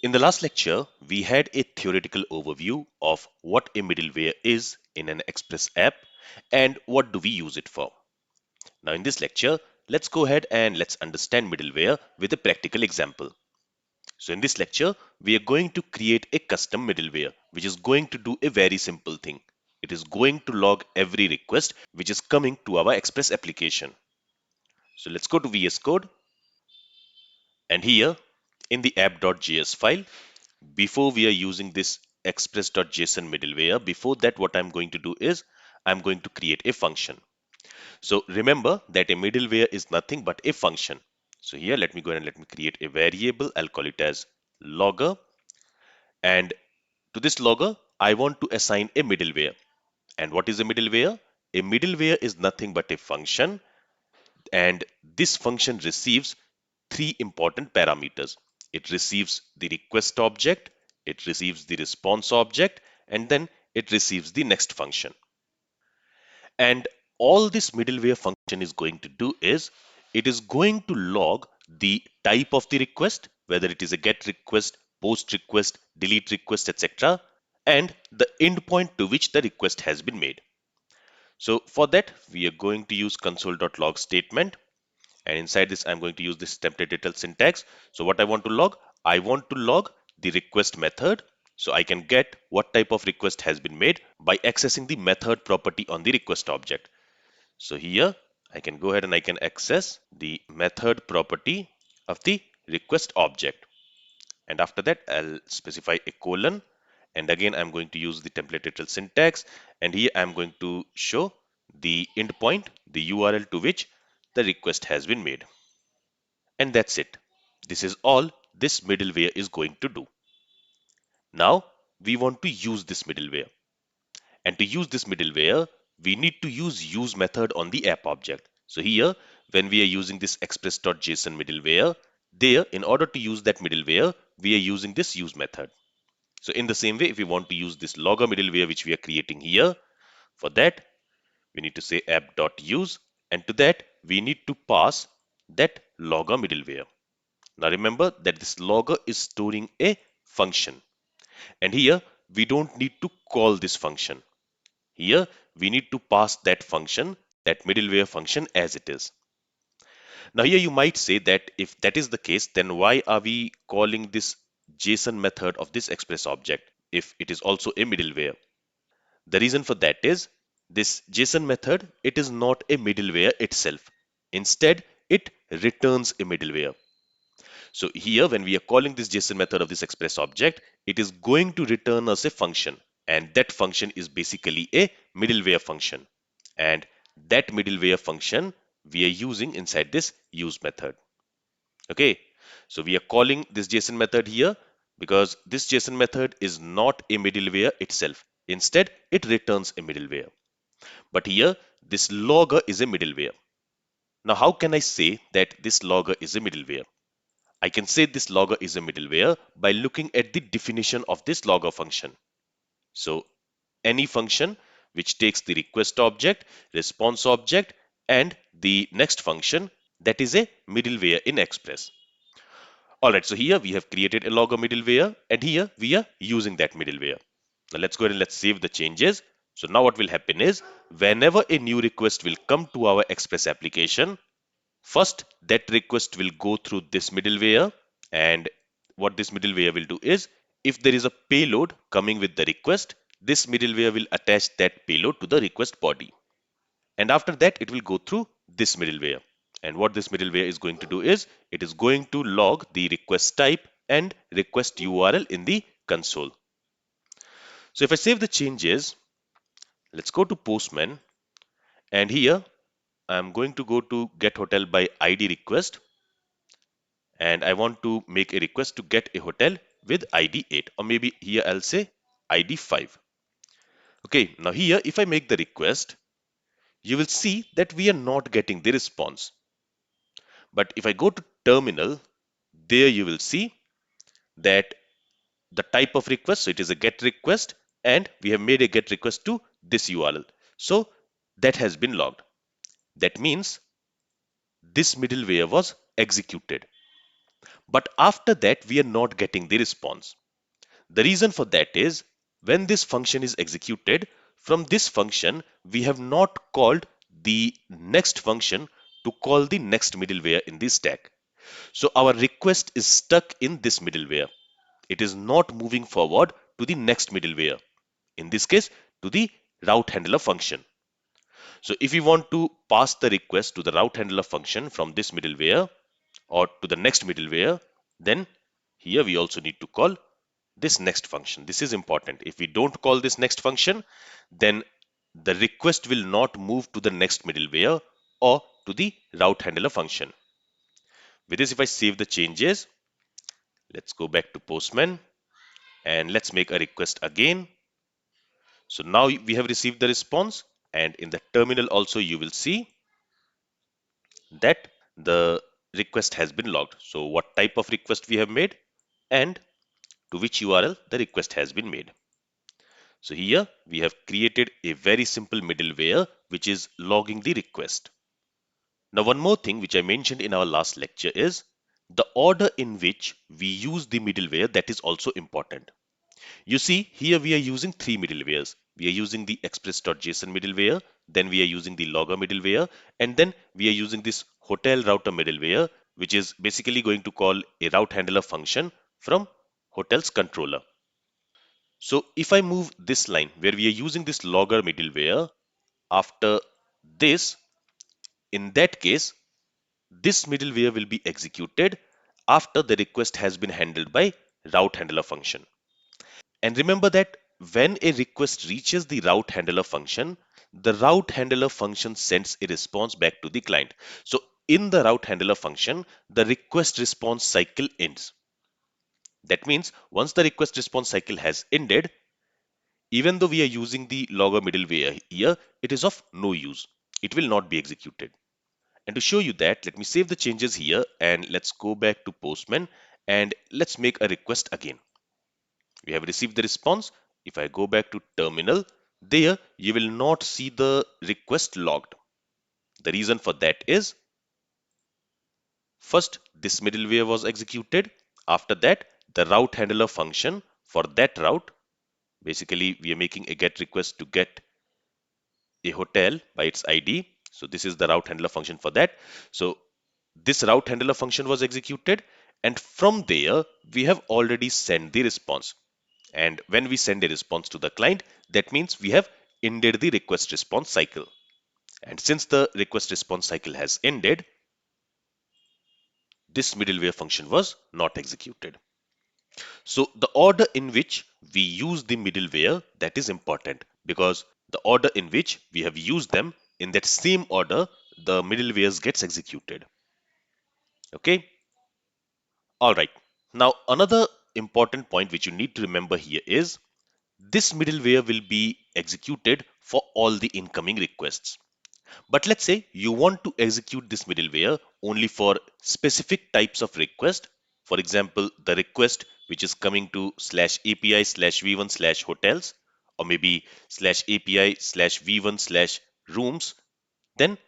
In the last lecture, we had a theoretical overview of what a middleware is in an Express app and what do we use it for. Now in this lecture, let's go ahead and let's understand middleware with a practical example. So in this lecture, we are going to create a custom middleware which is going to do a very simple thing. It is going to log every request which is coming to our Express application. So let's go to VS Code, and here in the app.js file, before we are using this express.json middleware, before that what I'm going to do is I'm going to create a function. So remember that a middleware is nothing but a function. So here let me go ahead and let me create a variable. I'll call it as logger, and to this logger I want to assign a middleware. And what is a middleware? A middleware is nothing but a function, and this function receives three important parameters. It receives the request object, it receives the response object, and then it receives the next function. And all this middleware function is going to do is it is going to log the type of the request, whether it is a get request, post request, delete request, etc., and the endpoint to which the request has been made. So for that, we are going to use console.log statement. And inside this, I'm going to use this template syntax. So what I want to log? I want to log the request method. So I can get what type of request has been made by accessing the method property on the request object. So here I can go ahead and I can access the method property of the request object. And after that, I'll specify a colon. And again, I'm going to use the template syntax. And here I'm going to show the endpoint, the URL to which the request has been made. And that's it. This is all this middleware is going to do. Now we want to use this middleware. And to use this middleware, we need to use method on the app object. So here, when we are using this express.json middleware, there, in order to use that middleware, we are using this use method. So in the same way, if we want to use this logger middleware which we are creating here, for that, we need to say app.use, and to that, we need to pass that logger middleware. Now remember that this logger is storing a function, and here we don't need to call this function. Here we need to pass that function, that middleware function, as it is. Now here you might say that if that is the case, then why are we calling this JSON method of this express object if it is also a middleware? The reason for that is this JSON method, it is not a middleware itself. Instead, it returns a middleware. So here, when we are calling this JSON method of this express object, it is going to return us a function, and that function is basically a middleware function. And that middleware function we are using inside this use method. Okay, so we are calling this JSON method here because this JSON method is not a middleware itself. Instead, it returns a middleware. But here, this logger is a middleware. Now, how can I say that this logger is a middleware? I can say this logger is a middleware by looking at the definition of this logger function. So any function which takes the request object, response object, and the next function, that is a middleware in Express. Alright, so here we have created a logger middleware, and here we are using that middleware. Now let's go ahead and let's save the changes. So now what will happen is whenever a new request will come to our Express application, first, that request will go through this middleware, and what this middleware will do is if there is a payload coming with the request, this middleware will attach that payload to the request body. And after that, it will go through this middleware. And what this middleware is going to do is it is going to log the request type and request URL in the console. So if I save the changes, let's go to Postman, and here I'm going to go to get hotel by ID request, and I want to make a request to get a hotel with ID 8, or maybe here I'll say ID 5. Okay, now here if I make the request, you will see that we are not getting the response. But if I go to terminal, there you will see that the type of request, so it is a get request, and we have made a get request to this URL. So that has been logged. That means this middleware was executed. But after that, we are not getting the response. The reason for that is when this function is executed, from this function, we have not called the next function to call the next middleware in the stack. So our request is stuck in this middleware. It is not moving forward to the next middleware. In this case, to the route handler function. So if we want to pass the request to the route handler function from this middleware or to the next middleware, then here we also need to call this next function. This is important. If we don't call this next function, then the request will not move to the next middleware or to the route handler function. With this, if I save the changes, let's go back to Postman and let's make a request again. So now we have received the response, and in the terminal also you will see that the request has been logged. So what type of request we have made and to which URL the request has been made. So here we have created a very simple middleware which is logging the request. Now one more thing which I mentioned in our last lecture is the order in which we use the middleware, that is also important. You see, here we are using three middlewares. We are using the express.json middleware, then we are using the logger middleware, and then we are using this hotel router middleware, which is basically going to call a route handler function from hotel's controller. So if I move this line where we are using this logger middleware, after this, in that case, this middleware will be executed after the request has been handled by route handler function. And remember that when a request reaches the route handler function, the route handler function sends a response back to the client. So in the route handler function, the request response cycle ends. That means once the request response cycle has ended, even though we are using the logger middleware here, it is of no use. It will not be executed. And to show you that, let me save the changes here and let's go back to Postman and let's make a request again. We have received the response. If I go back to terminal, there you will not see the request logged. The reason for that is first this middleware was executed. After that, the route handler function for that route, basically we are making a get request to get a hotel by its ID. So this is the route handler function for that. So this route handler function was executed, and from there we have already sent the response. And when we send a response to the client, that means we have ended the request response cycle. And since the request response cycle has ended, this middleware function was not executed. So the order in which we use the middleware, that is important, because the order in which we have used them, in that same order the middlewares gets executed. Okay. All right. Now another important point which you need to remember here is this middleware will be executed for all the incoming requests. But let's say you want to execute this middleware only for specific types of request. For example, the request which is coming to /API /v1 /hotels, or maybe /API /v1 /rooms. Then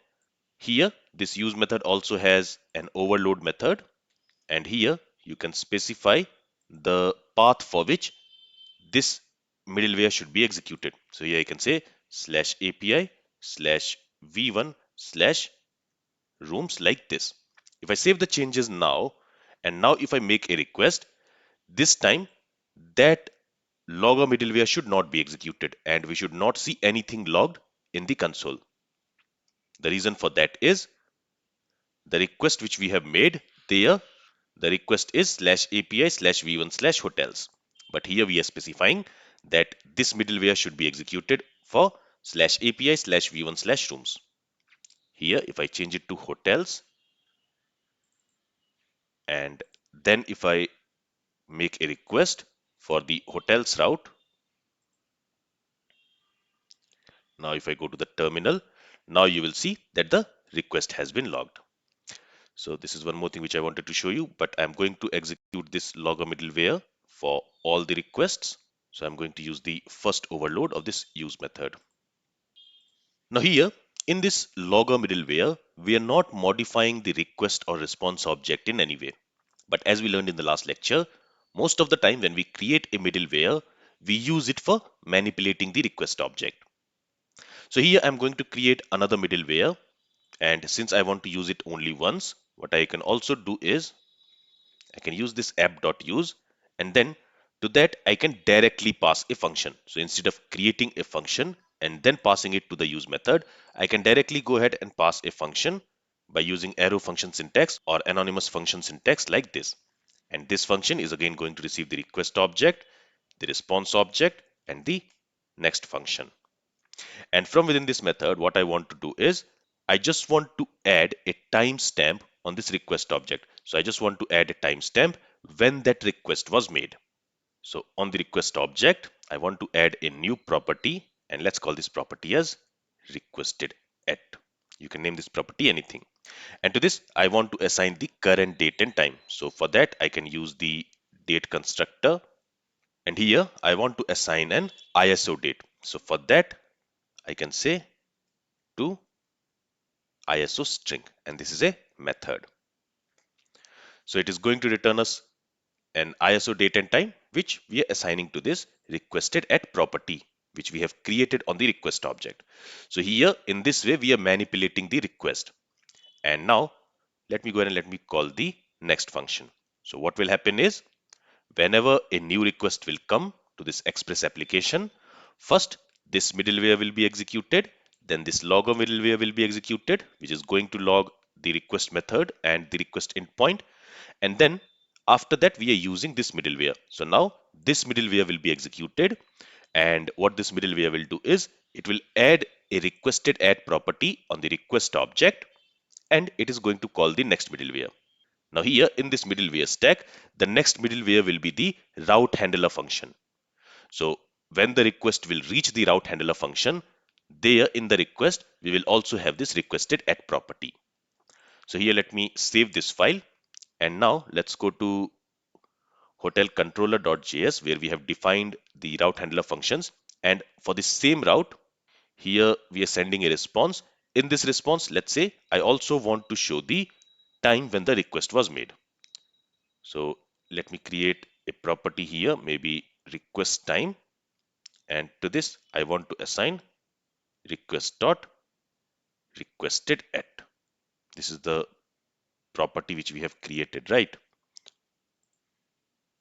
here this use method also has an overload method, and here you can specify the path for which this middleware should be executed. So here I can say /API /v1 /rooms like this. If I save the changes now, and now if I make a request, this time that logger middleware should not be executed and we should not see anything logged in the console. The reason for that is the request which we have made there, the request is /API /v1 /hotels. But here we are specifying that this middleware should be executed for /API /v1 /rooms. Here, if I change it to hotels, and then if I make a request for the hotels route, now if I go to the terminal, now you will see that the request has been logged. So this is one more thing which I wanted to show you, but I'm going to execute this logger middleware for all the requests. So I'm going to use the first overload of this use method. Now here in this logger middleware, we are not modifying the request or response object in any way. But as we learned in the last lecture, most of the time when we create a middleware, we use it for manipulating the request object. So here I'm going to create another middleware, and since I want to use it only once, what I can also do is I can use this app.use, and then to that I can directly pass a function. So instead of creating a function and then passing it to the use method, I can directly go ahead and pass a function by using arrow function syntax or anonymous function syntax like this. And this function is again going to receive the request object, the response object, and the next function. And from within this method, what I want to do is I just want to add a timestamp on this request object. So I just want to add a timestamp when that request was made. So on the request object, I want to add a new property, and let's call this property as requested at. You can name this property anything. And to this, I want to assign the current date and time. So for that, I can use the date constructor. And here I want to assign an ISO date. So for that, I can say to ISO string, and this is a method. So it is going to return us an ISO date and time, which we are assigning to this requested at property, which we have created on the request object. So here in this way, we are manipulating the request. And now let me go ahead and let me call the next function. So what will happen is whenever a new request will come to this Express application, first this middleware will be executed, then this logger middleware will be executed, which is going to log the request method and the request endpoint. And then after that, we are using this middleware. So now this middleware will be executed. And what this middleware will do is it will add a requested add property on the request object, and it is going to call the next middleware. Now here in this middleware stack, the next middleware will be the route handler function. So when the request will reach the route handler function, there in the request, we will also have this requested at property. So here let me save this file, and now let's go to hotelcontroller.js where we have defined the route handler functions. And for the same route, here we are sending a response. In this response, let's say I also want to show the time when the request was made. So let me create a property here, maybe request time. And to this, I want to assign request dot requested at. This is the property which we have created, right,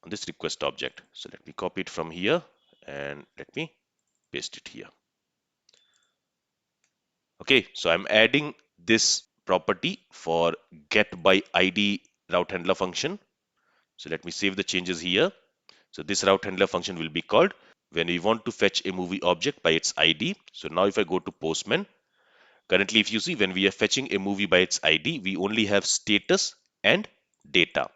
on this request object. So let me copy it from here and let me paste it here. Okay, so I'm adding this property for get by ID route handler function. So let me save the changes here. So this route handler function will be called when we want to fetch a movie object by its ID. So now if I go to Postman, currently if you see when we are fetching a movie by its ID, we only have status and data.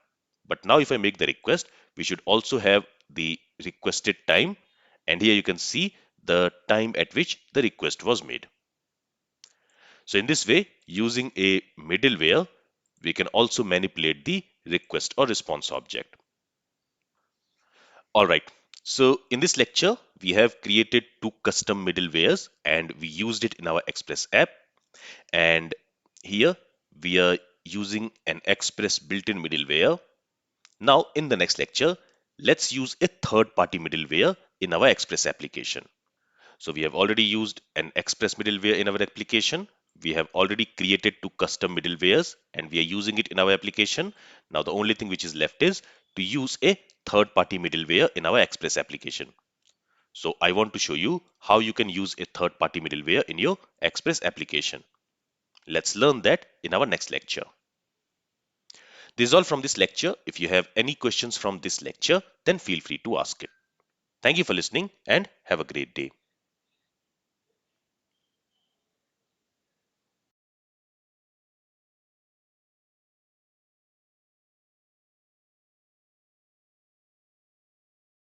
But now if I make the request, we should also have the requested time. And here you can see the time at which the request was made. So in this way, using a middleware, we can also manipulate the request or response object. All right. So in this lecture, we have created two custom middlewares and we used it in our Express app. And here we are using an Express built-in middleware. Now in the next lecture, let's use a third-party middleware in our Express application. So we have already used an Express middleware in our application. We have already created two custom middlewares and we are using it in our application. Now the only thing which is left is to use a third-party middleware in our Express application. So I want to show you how you can use a third-party middleware in your Express application. Let's learn that in our next lecture. This is all from this lecture. If you have any questions from this lecture, then feel free to ask it. Thank you for listening and have a great day.